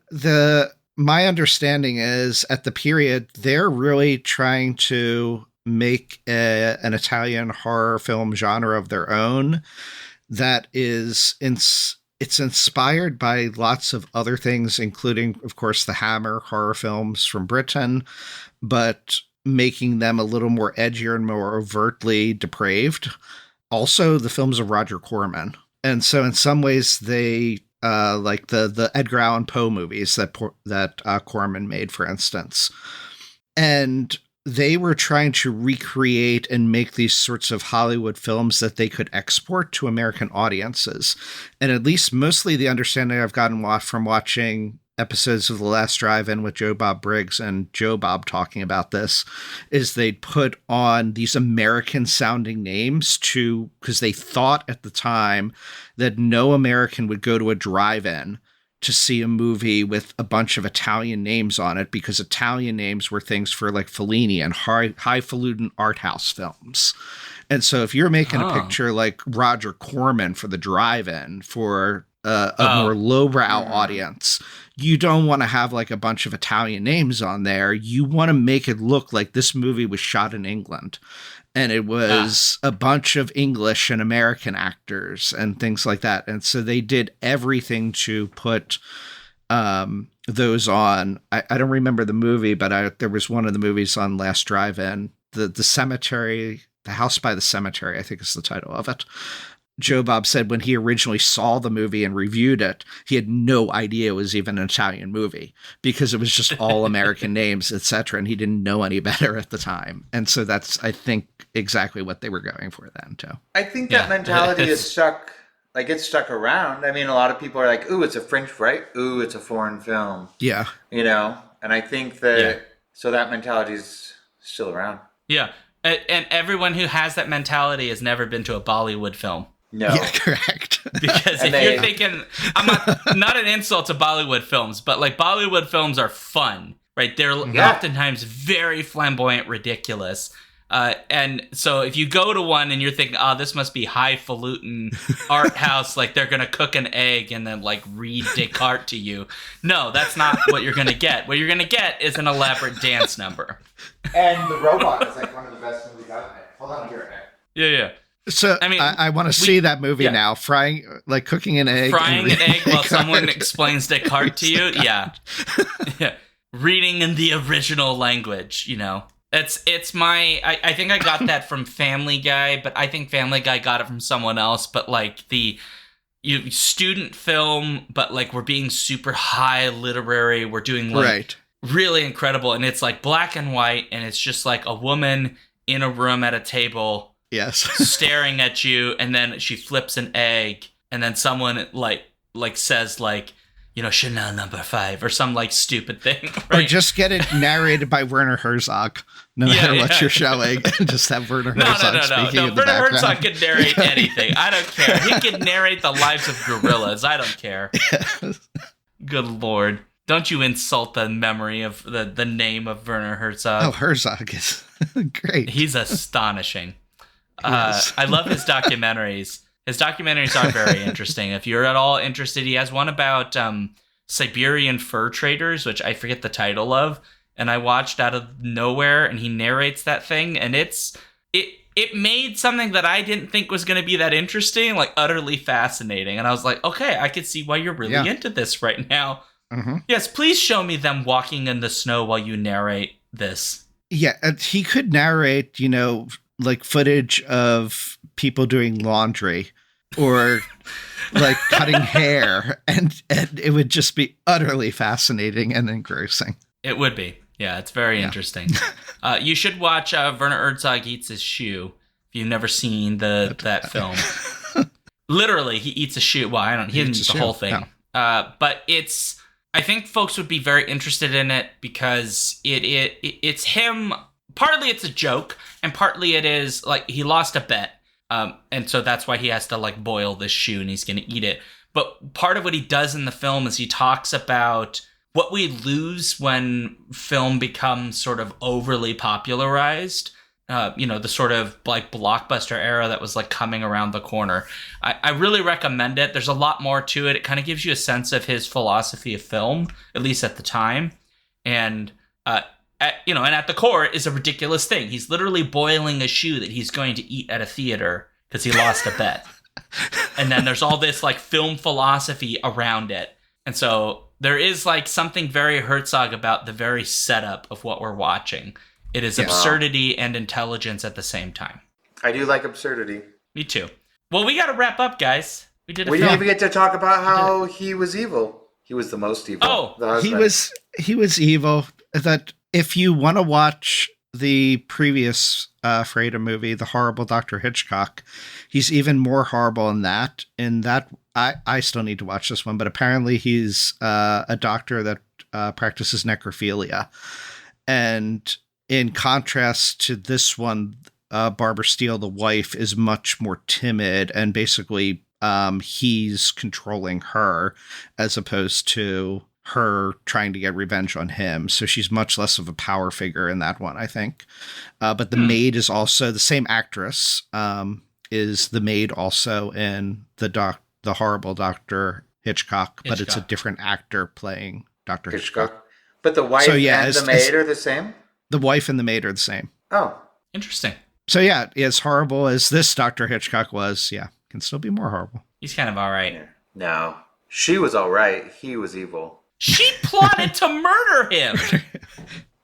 my understanding is at the period they're really trying to make an Italian horror film genre of their own that is it's inspired by lots of other things, including, of course, the Hammer horror films from Britain, but making them a little more edgier and more overtly depraved. Also, the films of Roger Corman. And so in some ways, they like the Edgar Allan Poe movies that Corman made, for instance. And they were trying to recreate and make these sorts of Hollywood films that they could export to American audiences. And at least mostly the understanding I've gotten from watching episodes of The Last Drive-In with Joe Bob Briggs and Joe Bob talking about this is they'd put on these American sounding names because they thought at the time that no American would go to a drive-in to see a movie with a bunch of Italian names on it, because Italian names were things for like Fellini and highfalutin art house films. And so if you're making a picture like Roger Corman for the drive-in for a more lowbrow audience, you don't want to have like a bunch of Italian names on there. You want to make it look like this movie was shot in England. And it was a bunch of English and American actors and things like that. And so they did everything to put those on. I don't remember the movie, but there was one of the movies on Last Drive-In. The Cemetery, The House by the Cemetery, I think is the title of it. Joe Bob said when he originally saw the movie and reviewed it, he had no idea it was even an Italian movie because it was just all American names, etc. And he didn't know any better at the time. And so that's, I think, exactly what they were going for then, too. I think that mentality is stuck, like it's stuck around. I mean, a lot of people are like, ooh, it's a French, right? Ooh, it's a foreign film. Yeah. And I think that, so that mentality is still around. Yeah. And everyone who has that mentality has never been to a Bollywood film. No. Yeah, correct. Because if you're thinking, I'm not an insult to Bollywood films, but like Bollywood films are fun, right? They're oftentimes very flamboyant, ridiculous. And so if you go to one and you're thinking, oh, this must be highfalutin art house, like they're going to cook an egg and then like read Descartes to you. No, that's not what you're going to get. What you're going to get is an elaborate dance number. And the robot is like one of the best movies out there. Hold on here. Yeah. So I mean, I want to see that movie now. Cooking an egg. Frying an egg while someone explains Descartes to you. Yeah. Reading in the original language, you know. It's my I think I got that from Family Guy, but I think Family Guy got it from someone else. But like the student film, but like we're being super high literary. We're doing like really incredible, and it's like black and white, and it's just like a woman in a room at a table, staring at you, and then she flips an egg, and then someone like says like, you know, Chanel number 5 or some like stupid thing. Right? Or just get it narrated by Werner Herzog, no matter what you're showing, and just have Werner Herzog speaking in the background. Werner Herzog can narrate anything. I don't care. He can narrate the lives of gorillas. I don't care. Good Lord. Don't you insult the memory of the name of Werner Herzog. Oh, Herzog is great. He's astonishing. I love his documentaries. His documentaries are very interesting. If you're at all interested, he has one about Siberian fur traders, which I forget the title of, and I watched out of nowhere, and he narrates that thing, and it made something that I didn't think was going to be that interesting, like utterly fascinating. And I was like, okay, I could see why you're really into this right now. Mm-hmm. Yes, please show me them walking in the snow while you narrate this. Yeah, he could narrate, you know, like footage of people doing laundry or like cutting hair, and it would just be utterly fascinating and engrossing. It would be. Yeah, it's very interesting. You should watch Werner Herzog Eats His Shoe if you've never seen that film. Literally, he eats a shoe. Well, he didn't eat the whole thing. No. But I think folks would be very interested in it because it's him. Partly it's a joke, and partly it is like he lost a bet. And so that's why he has to like boil this shoe and he's going to eat it. But part of what he does in the film is he talks about what we lose when film becomes sort of overly popularized. You know, the sort of like blockbuster era that was like coming around the corner. I really recommend it. There's a lot more to it. It kind of gives you a sense of his philosophy of film, at least at the time. And, and at the core is a ridiculous thing. He's literally boiling a shoe that he's going to eat at a theater because he lost a bet. And then there's all this like film philosophy around it. And so there is like something very Herzog about the very setup of what we're watching. It is absurdity and intelligence at the same time. I do like absurdity. Me too. Well, we got to wrap up, guys. We didn't even get to talk about how he was evil. He was the most evil. Oh, he was evil. That if you want to watch the previous Freda movie, The Horrible Dr. Hitchcock, he's even more horrible in that. I still need to watch this one, but apparently he's a doctor that practices necrophilia. And in contrast to this one, Barbara Steele, the wife, is much more timid, and basically he's controlling her as opposed to her trying to get revenge on him. So she's much less of a power figure in that one, I think. But the maid is also the same actress, is the maid also in the Horrible Dr. Hitchcock, but it's a different actor playing Dr. Hitchcock. But the wife and the maid are the same? The wife and the maid are the same. Oh. Interesting. So yeah, as horrible as this Dr. Hitchcock was, can still be more horrible. He's kind of all right. No. She was all right. He was evil. She plotted to murder him.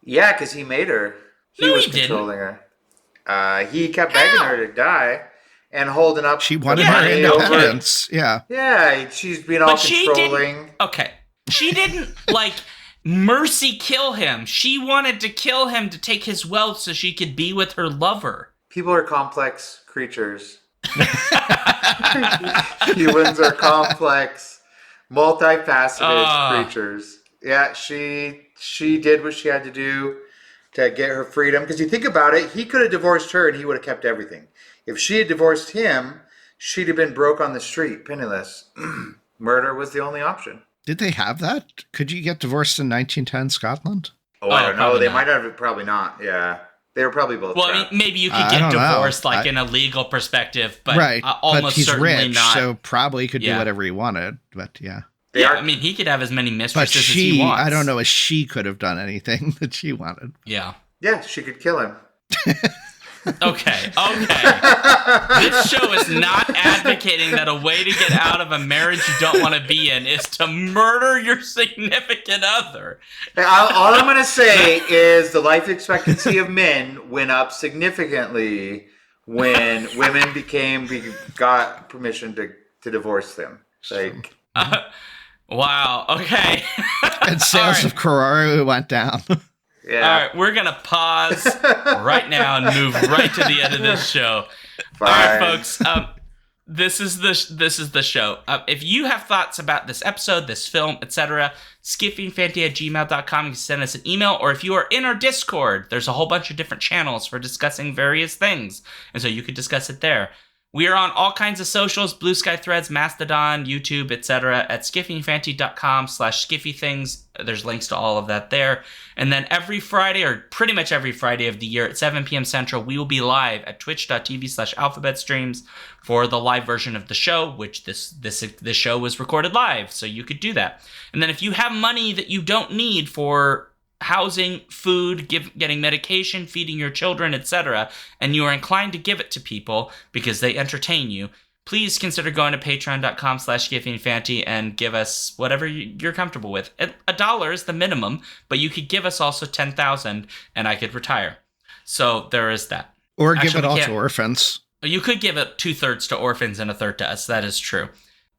Yeah, because he made her. He was controlling her. He kept begging her to die and holding up. She wanted her independence. Yeah. Yeah, she's being all controlling. She didn't mercy kill him. She wanted to kill him to take his wealth so she could be with her lover. People are complex creatures. Humans are complex, multifaceted creatures. Yeah, she did what she had to do to get her freedom. Because you think about it, he could have divorced her and he would have kept everything. If she had divorced him, she'd have been broke on the street, penniless. Murder was the only option. Did they have that? Could you get divorced in 1910 Scotland? Oh, I don't know. They not. might have, probably not. Yeah. They were probably both Well, trapped. I mean, maybe you could get divorced, in a legal perspective, but right. almost but he's certainly rich, not. so probably could do whatever he wanted. But yeah. I mean, he could have as many mistresses as he wants. I don't know if she could have done anything that she wanted. Yeah. Yeah, she could kill him. Okay. This show is not advocating that a way to get out of a marriage you don't want to be in is to murder your significant other. All I'm going to say is the life expectancy of men went up significantly when women got permission to divorce them. Wow. Okay. And sales of Carraro went down. Yeah. All right, we're gonna pause right now and move right to the end of this show. Fine. All right, folks. This is the show. If you have thoughts about this episode, this film, etc., skiffyandfanty@gmail.com. You can send us an email, or if you are in our Discord, there's a whole bunch of different channels for discussing various things, and so you could discuss it there. We are on all kinds of socials, Blue Sky Threads, Mastodon, YouTube, etc. at skiffyandfanty.com/skiffythings. There's links to all of that there. And then every Friday, or pretty much every Friday of the year at 7 p.m. Central, we will be live at twitch.tv/alphabetstreams for the live version of the show, which this show was recorded live, so you could do that. And then if you have money that you don't need for housing, food, getting medication, feeding your children, etc., and you are inclined to give it to people because they entertain you, please consider going to patreon.com/skiffyandfanty and give us whatever you're comfortable with. $1 is the minimum, but you could give us also 10,000 and I could retire. So there is that. Or give it all to orphans. You could give it 2/3 to orphans and 1/3 to us. That is true.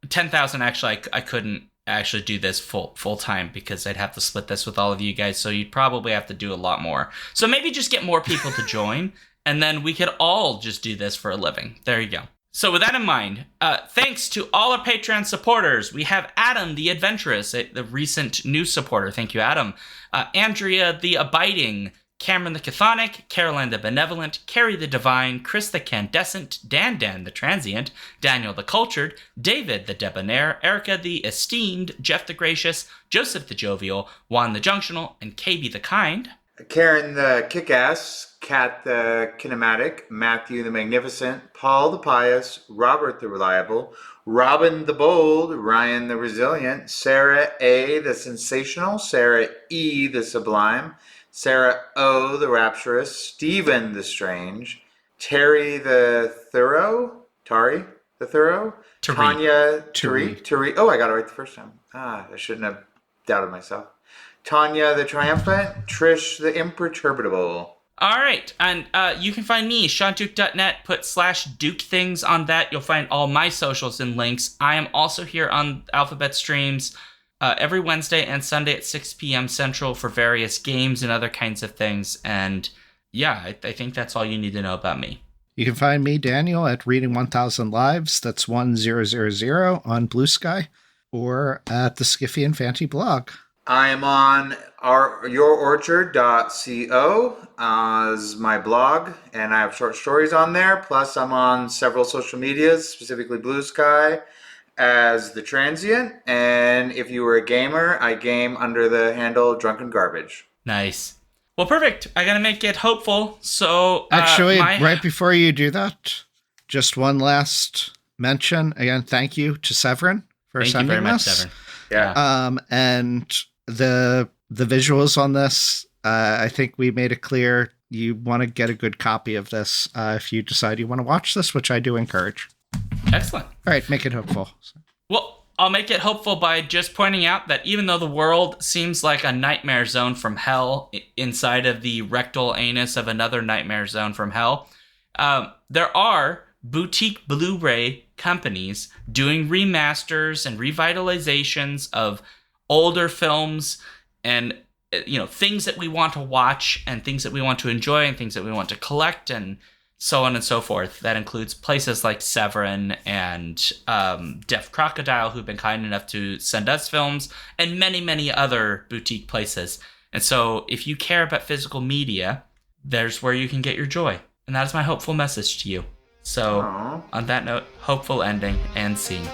10,000, actually, I couldn't actually do this full time because I'd have to split this with all of you guys, so you'd probably have to do a lot more. So maybe just get more people to join, and then we could all just do this for a living. There you go. So with that in mind, thanks to all our Patreon supporters. We have Adam the Adventurous, the recent new supporter. Thank you, Adam. Andrea the Abiding, Cameron the Chthonic, Caroline the Benevolent, Carrie the Divine, Chris the Candescent, Dan the Transient, Daniel the Cultured, David the Debonair, Erica the Esteemed, Jeff the Gracious, Joseph the Jovial, Juan the Junctional, and KB the Kind. Karen the Kick-Ass, Kat the Kinematic, Matthew the Magnificent, Paul the Pious, Robert the Reliable, Robin the Bold, Ryan the Resilient, Sarah A. the Sensational, Sarah E. the Sublime, Sarah O. the Rapturous, Stephen the Strange, Tari the Thorough, Tanya Tari. Oh, I got it right the first time. I shouldn't have doubted myself. Tanya the Triumphant, Trish the Imperturbable. All right, and you can find me, SeanDuke.net, put /Duke things on that. You'll find all my socials and links. I am also here on Alphabet Streams every Wednesday and Sunday at 6 p.m. Central for various games and other kinds of things. And yeah, I think that's all you need to know about me. You can find me, Daniel, at Reading 1000 Lives. That's 1000 on Blue Sky, or at the Skiffy and Fanty blog. I am on yourorchard.co as my blog, and I have short stories on there. Plus, I'm on several social medias, specifically Blue Sky, as The Transient. And if you were a gamer, I game under the handle Drunken Garbage. Nice. Well, perfect. I gotta make it hopeful. So, actually, right before you do that, just one last mention. Again, thank you to Severin for sending very much, this. Severin. Yeah. And the visuals on this, I think we made it clear you want to get a good copy of this if you decide you want to watch this, which I do encourage. Excellent. All right, make it hopeful. Well, I'll make it hopeful by just pointing out that even though the world seems like a nightmare zone from hell inside of the rectal anus of another nightmare zone from hell, there are boutique Blu-ray companies doing remasters and revitalizations of older films and things that we want to watch and things that we want to enjoy and things that we want to collect and so on and so forth. That includes places like Severin and Deaf Crocodile, who've been kind enough to send us films, and many, many other boutique places. And so if you care about physical media, there's where you can get your joy. And that is my hopeful message to you. So, Aw. on that note, hopeful ending and scene.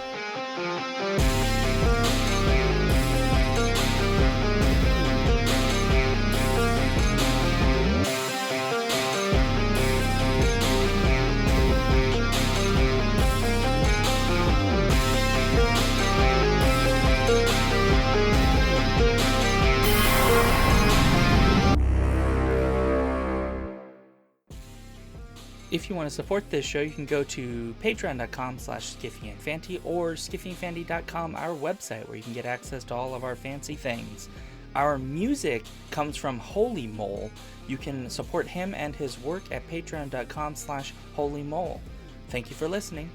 If you want to support this show, you can go to patreon.com/skiffyandfanty or skiffyandfanty.com, our website, where you can get access to all of our fancy things. Our music comes from Holy Mole. You can support him and his work at patreon.com/holymole. Thank you for listening.